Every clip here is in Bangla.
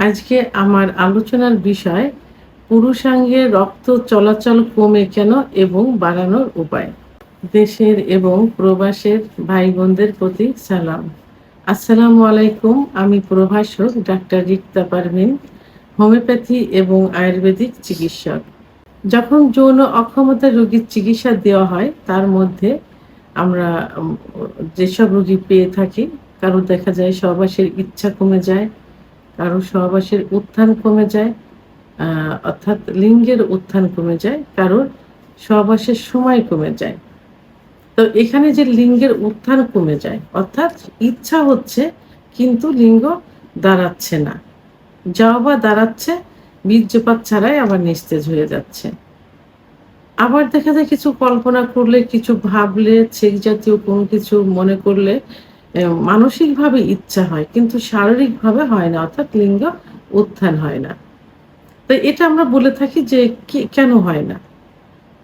আজকে আমার আলোচনার বিষয় পুরুষাঙ্গে রক্ত চলাচল কমে কেন এবং বাড়ানোর উপায়। দেশের এবং প্রবাসের ভাই বোনদের প্রতি সালাম। আসসালামু আলাইকুম। আমি প্রভাষক ডাক্তার রিক্তা পারভিন, হোমিওপ্যাথি এবং আয়ুর্বেদিক চিকিৎসক। যখন যৌন অক্ষমতার রোগীর চিকিৎসা দেওয়া হয় তার মধ্যে আমরা যেসব রোগী পেয়ে থাকি, কারো দেখা যায় সহবাসের ইচ্ছা কমে যায়, কারো সহবাসের উত্থান কমে যায়, অর্থাৎ লিঙ্গের উত্থান কমে যায়, কারোর সহবাসের সময় কমে যায়। তো এখানে যে লিঙ্গের উত্থান কমে যায় অর্থাৎ ইচ্ছা হচ্ছে কিন্তু লিঙ্গ দাঁড়াচ্ছে না, যাও বা দাঁড়াচ্ছে বীর্যপাত ছাড়াই আবার নিস্তেজ হয়ে যাচ্ছে। আবার দেখা যায় কিছু কল্পনা করলে, কিছু ভাবলে, সেক্স জাতীয় কোনো কিছু মনে করলে মানসিকভাবে ইচ্ছা হয় কিন্তু শারীরিকভাবে হয় না, অর্থাৎ লিঙ্গ উত্থান হয় না। তো এটা আমরা বলে থাকি যে কেন হয় না?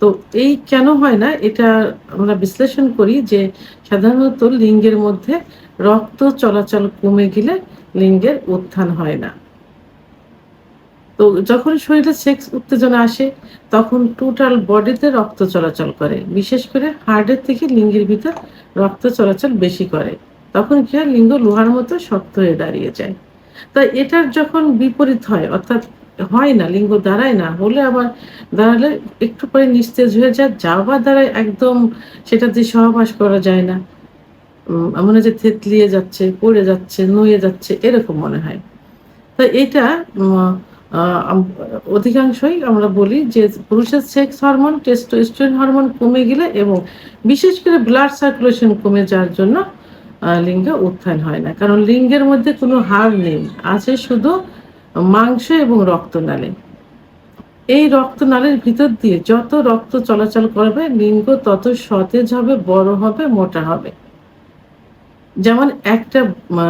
তো এই কেন হয় না এটা আমরা বিশ্লেষণ করি যে সাধারণত লিঙ্গের মধ্যে রক্ত চলাচল কমে গেলে লিঙ্গের উত্থান হয় না। তো যখন শরীরে সেক্স উত্তেজনা আসে তখন টোটাল বডিতে রক্ত চলাচল করে। বিশেষ করে হার্টের থেকে লিঙ্গের ভিতর রক্ত চলাচল বেশি করে। তখন কি হয়? লিঙ্গ লোহার মতো শক্ত হয়ে দাঁড়িয়ে যায়। তাই এটার যখন বিপরীত হয় অর্থাৎ হয় না, লিঙ্গ দাঁড়ায় না, হলে আবার দাঁড়ালে একটু পরে নিস্তেজ হয়ে যায়, যা বা দাঁড়ায় একদম সেটা দিয়ে সহবাস করা যায় না। মনে হয় যে থেতলিয়ে যাচ্ছে, পড়ে যাচ্ছে, নুয়ে যাচ্ছে এরকম মনে হয়। তো এটা উম আ আম অধিকাংশই আমরা বলি যে পুরুষের সেক্স হরমোন, টেস্টোস্টেরন হরমোন কমে গেলে এবং বিশেষ করে ব্লাড সার্কুলেশন কমে যাওয়ার জন্য লিঙ্গে উত্থান হয় না। কারণ লিঙ্গের মধ্যে কোনো হাড় নেই। আছে শুধু মাংস এবং রক্তনালী। এই রক্তনালীর ভিতর দিয়ে যত রক্ত চলাচল করবে লিঙ্গ তত সতেজ হবে, বড় হবে, মোটা হবে। যেমন একটা মা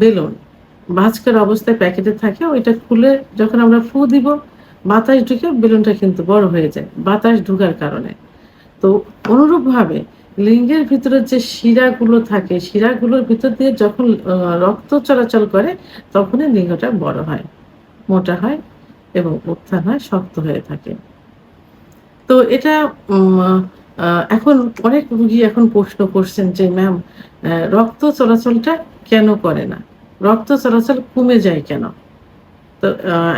বেলুন ভাঁজকার অবস্থায় প্যাকেটে থাকে, ওইটা খুলে যখন আমরা ফু দিব, বাতাস ঢুকে বেলুনটা কিন্তু বড় হয়ে যায়, বাতাস ঢোকার কারণে। তো অনুরূপভাবে লিঙ্গের ভিতরে যে শিরাগুলো থাকে, শিরাগুলোর ভিতর দিয়ে যখন রক্ত চলাচল করে তখনই লিঙ্গটা বড় হয়, মোটা হয় এবং উত্থান হয়, শক্ত হয়ে থাকে। তো এটা উম আ এখন অনেক রোগী এখন প্রশ্ন করছেন যে, "ম্যাম রক্ত চলাচলটা কেন করে না? রক্ত চলাচল কমে যায় কেন?" তো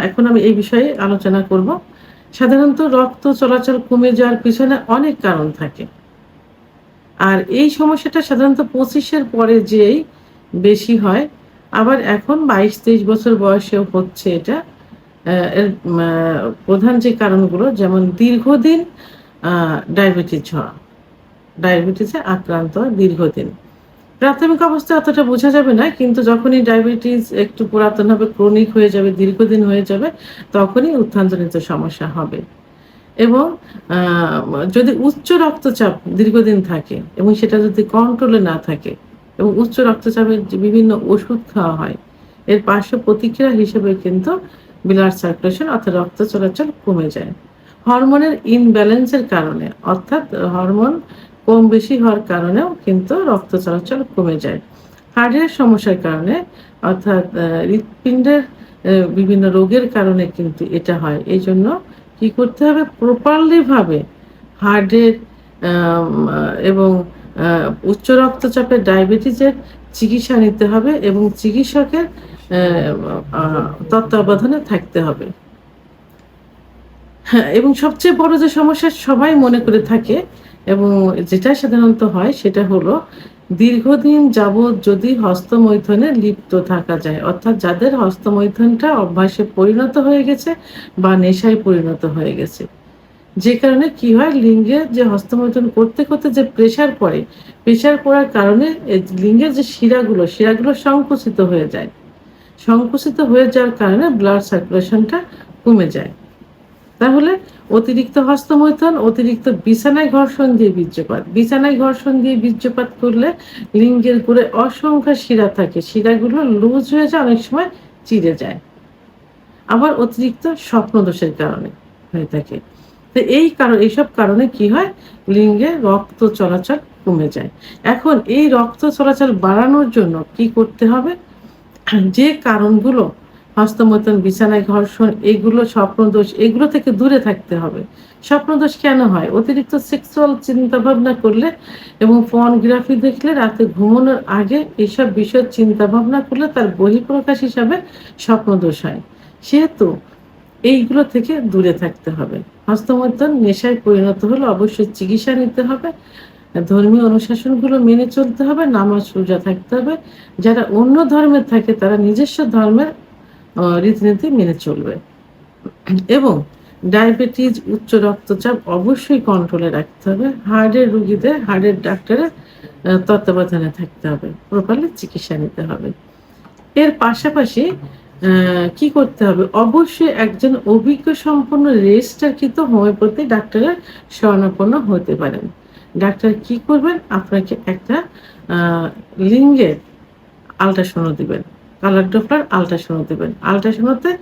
এখন আমি এই বিষয়ে আলোচনা করব। সাধারণত রক্ত চলাচল কমে যাওয়ার পিছনে অনেক কারণ থাকে। আর এই সমস্যাটা সাধারণত ২৫ এর পরে যেয়েই বেশি হয়। আবার এখন ২২-২৩ বছর বয়সেও হচ্ছে এটা। এর প্রধান যে কারণগুলো যেমন দীর্ঘদিন আ ডায়াবেটিস হওয়া, ডায়াবেটিসে আক্রান্ত দীর্ঘদিন। প্রাথমিক অবস্থায় অতটা বোঝা যাবে না। কিন্তু যখনই ডায়াবেটিস একটু পুরাতন হবে, ক্রনিক হয়ে যাবে, দীর্ঘদিন হয়ে যাবে, তখনই উত্থানজনিত সমস্যা হবে। এবং আ যদি উচ্চ রক্তচাপ দীর্ঘদিন থাকে এবং সেটা যদি কন্ট্রোলে না থাকে এবং উচ্চ রক্তচাপের যে বিভিন্ন ওষুধ খাওয়া হয়, এর পার্শ্ব প্রতিক্রিয়া হিসেবে কিন্তু ব্লাড সার্কুলেশন অর্থাৎ রক্ত চলাচল কমে যায়। হরমোনের ইমব্যালেন্স এর কারণে অর্থাৎ হরমোন কম বেশি হওয়ার কারণেও কিন্তু রক্ত চলাচল কমে যায়। হার্টের সমস্যার কারণে অর্থাৎ হৃৎপিণ্ডের বিভিন্ন রোগের কারণে কিন্তু এটা হয়। এজন্য কি করতে হবে? প্রপারলি ভাবে হার্টের আম আ এবং আ উচ্চ রক্তচাপের ডায়াবেটিসের চিকিৎসা নিতে হবে এবং চিকিৎসকের অ্যা আ তত্ত্বাবধানে থাকতে হবে। হ্যাঁ, এবং সবচেয়ে বড় যে সমস্যা সবাই মনে করে থাকে এবং যেটা সাধারণত হয় সেটা হলো দীর্ঘদিন যাবৎ যদি হস্তমৈথুনে লিপ্ত থাকা যায়। অর্থাৎ যাদের হস্তমৈথুনটা অভ্যাসে পরিণত হয়ে গেছে বা নেশায় পরিণত হয়ে গেছে। যে কারণে কি হয়? লিঙ্গে যে হস্তমৈথুন করতে, করতে যে প্রেশার পড়ে, প্রেশার পড়ার কারণে লিঙ্গের যে শিরাগুলো সংকুচিত হয়ে যায়। সংকুচিত হয়ে যাওয়ার কারণে ব্লাড সার্কুলেশনটা কমে যায়। তাহলে অতিরিক্ত হস্তমৈথুন, অতিরিক্ত বিছানায় ঘর্ষণ দিয়ে বীর্যপাত। বিছানায় ঘর্ষণ দিয়ে বীর্যপাত করলে লিঙ্গের গোড়ায় অসংখ্য শিরা থাকে। শিরাগুলো লুজ হয়ে যায়, অনেক সময় চিড়ে যায়। আবার অতিরিক্ত স্বপ্নদোষের কারণে হয়ে থাকে। তো এইসব কারণে কি হয়? লিঙ্গে রক্ত চলাচল কমে যায়। এখন এই রক্ত চলাচল বাড়ানোর জন্য কি করতে হবে? যে কারণগুলো হস্তমৈথুন, বিছানায় ঘর্ষণ, এগুলো স্বপ্নদোষ, এগুলো থেকে দূরে থাকতে হবে। স্বপ্নদোষ কেন হয়? অতিরিক্ত সেক্সুয়াল চিন্তাভাবনা করলে এবং পর্নোগ্রাফি দেখলে রাতে ঘুমানোর আগে এসব বিষয় চিন্তাভাবনা করলে তার বহিঃপ্রকাশ হিসাবে স্বপ্নদোষ হয়। সেহেতু এইগুলো থেকে দূরে থাকতে হবে। হস্তমৈথুন নেশায় পরিণত হলে অবশ্যই চিকিৎসা নিতে হবে। ধর্মীয় অনুশাসনগুলো মেনে চলতে হবে, নামাজ রোজা থাকতে হবে। যারা অন্য ধর্মের থাকে তারা নিজস্ব ধর্মের রীতিনীতি মেনে চলবে এবং ডায়াবেটিস, উচ্চ রক্তচাপ অবশ্যই কন্ট্রোলে রাখতে হবে। হার্টের রোগীদের হার্টের ডাক্তারের তত্ত্বাবধানে থাকতে হবে, প্রপারলি চিকিৎসা নিতে হবে। এর পাশাপাশি কি করতে হবে? অবশ্যই একজন অভিজ্ঞ সম্পন্ন রেজিস্টারকৃত হোমিওপ্যাথি ডাক্তারের শরণাপন্ন হতে পারেন। ডাক্তার কি করবেন? আপনাকে একটা লিঙ্গের আল্ট্রাসাউন্ড দিবেন, কালার ডপলার আল্ট্রাসাউন্ড দিবেন। আল্ট্রাসাউন্ডে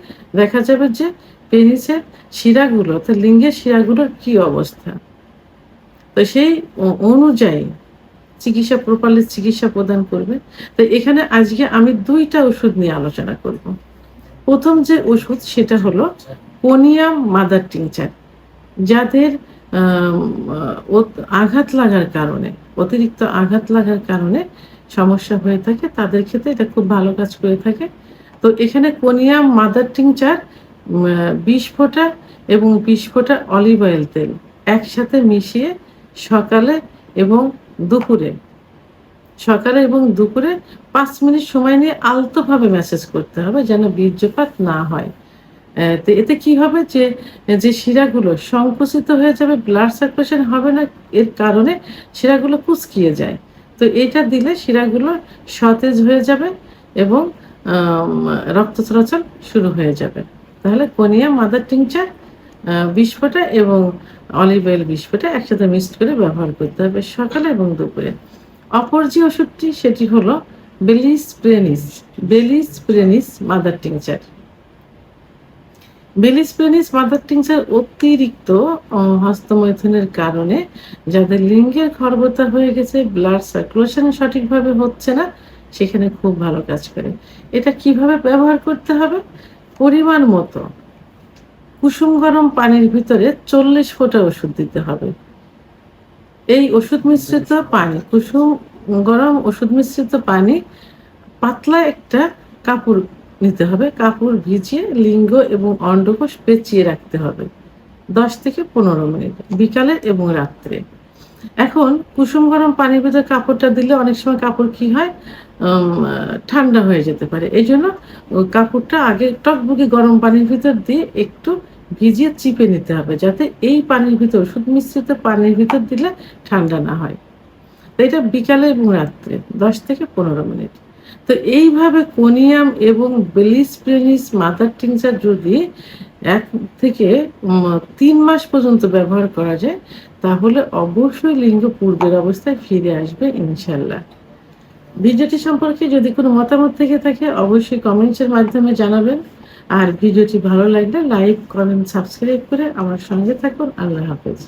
দেখা যাবে যে পেনিসের শিরাগুলো, অর্থাৎ লিঙ্গের শিরাগুলোর কি অবস্থা। তো সেই অনুযায়ী চিকিৎসা, প্রপারলি চিকিৎসা প্রদান করবে। তো এখানে আজকে আমি 2টা ওষুধ নিয়ে আলোচনা করব। প্রথম যে ওষুধ সেটা হলো কোনিয়াম মাদার টিংচার। যাদের আঘাত লাগার কারণে, অতিরিক্ত আঘাত লাগার কারণে সমস্যা হয়ে থাকে তাদের ক্ষেত্রে এটা খুব ভালো কাজ করে থাকে। তো এখানে কোনিয়াম মাদার টিংচার 20 ফোঁটা এবং 20 ফোঁটা অলিভ অয়েল তেল একসাথে মিশিয়ে সকালে এবং দুপুরে 5 মিনিট সময় নিয়ে আলতোভাবে ম্যাসেজ করতে হবে যেন বীর্যপাত না হয়। তো এতে কি হবে যে শিরাগুলো সংকুচিত হয়ে যাবে, ব্লাড সার্কুলেশন হবে না, এর কারণে শিরাগুলো কুঁচকিয়ে যায়। তো এটা দিলে শিরাগুলো সতেজ হয়ে যাবে এবং রক্ত চলাচল শুরু হয়ে যাবে। তাহলে কোনিয়া মাদার টিংচার 20 ফোঁটা এবং অলিভ অয়েল 20 ফোঁটা একসাথে মিক্সড করে ব্যবহার করতে হবে সকালে এবং দুপুরে। অপর যে ওষুধটি সেটি হলো বেলিস প্রেনিস মাদার টিংচার। বেলিস প্রেনিস মাদার টিংচার অতিরিক্ত হস্তমৈথুনের কারণে যাদের লিঙ্গের খর্বতা হয়ে গেছে, ব্লাড সার্কুলেশন সঠিকভাবে হচ্ছে না, সেখানে খুব ভালো কাজ করে। এটা কিভাবে ব্যবহার করতে হবে? পরিমাণ মতো কুসুম গরম পানির ভিতরে 40 ফোঁটা ওষুধ দিতে হবে। এই ওষুধ মিশ্রিত পানি, কুসুম গরম ওষুধ মিশ্রিত পানি পাতলা একটা কাপড় নিতে হবে। কাপড় ভিজিয়ে লিঙ্গ এবং অন্ডকোষ পেঁচিয়ে রাখতে হবে 10 থেকে 15 মিনিট, বিকালে এবং রাত্রে। এখন কুসুম গরম পানির ভিতরে কাপড়টা দিলে অনেক সময় কাপড় কি হয়, ঠান্ডা হয়ে যেতে পারে। এই জন্য কাপড়টা আগে টকবকে গরম পানির ভিতর দিয়ে একটু ভিজিয়ে চিপে নিতে হবে, যাতে এই পানির ভিতর, ওষুধ মিশ্রিত পানির ভিতর দিলে ঠান্ডা না হয়। তো এটা বিকালে এবং রাত্রে 10 থেকে 15 মিনিট। তো এইভাবে কোনিয়াম এবং বেলিস প্রেনিস মাদার টিংচার যদি 1 থেকে 3 মাস পর্যন্ত ব্যবহার করা যায় তাহলে অবশ্যই লিঙ্গ পূর্বের অবস্থায় ফিরে আসবে ইনশাল্লাহ। ভিডিওটি সম্পর্কে যদি কোনো মতামত থেকে থাকে অবশ্যই কমেন্টসের মাধ্যমে জানাবেন। আর ভিডিওটি ভালো লাগলে লাইক, কমেন্ট, সাবস্ক্রাইব করে আমার সঙ্গে থাকুন। আল্লাহ হাফেজ।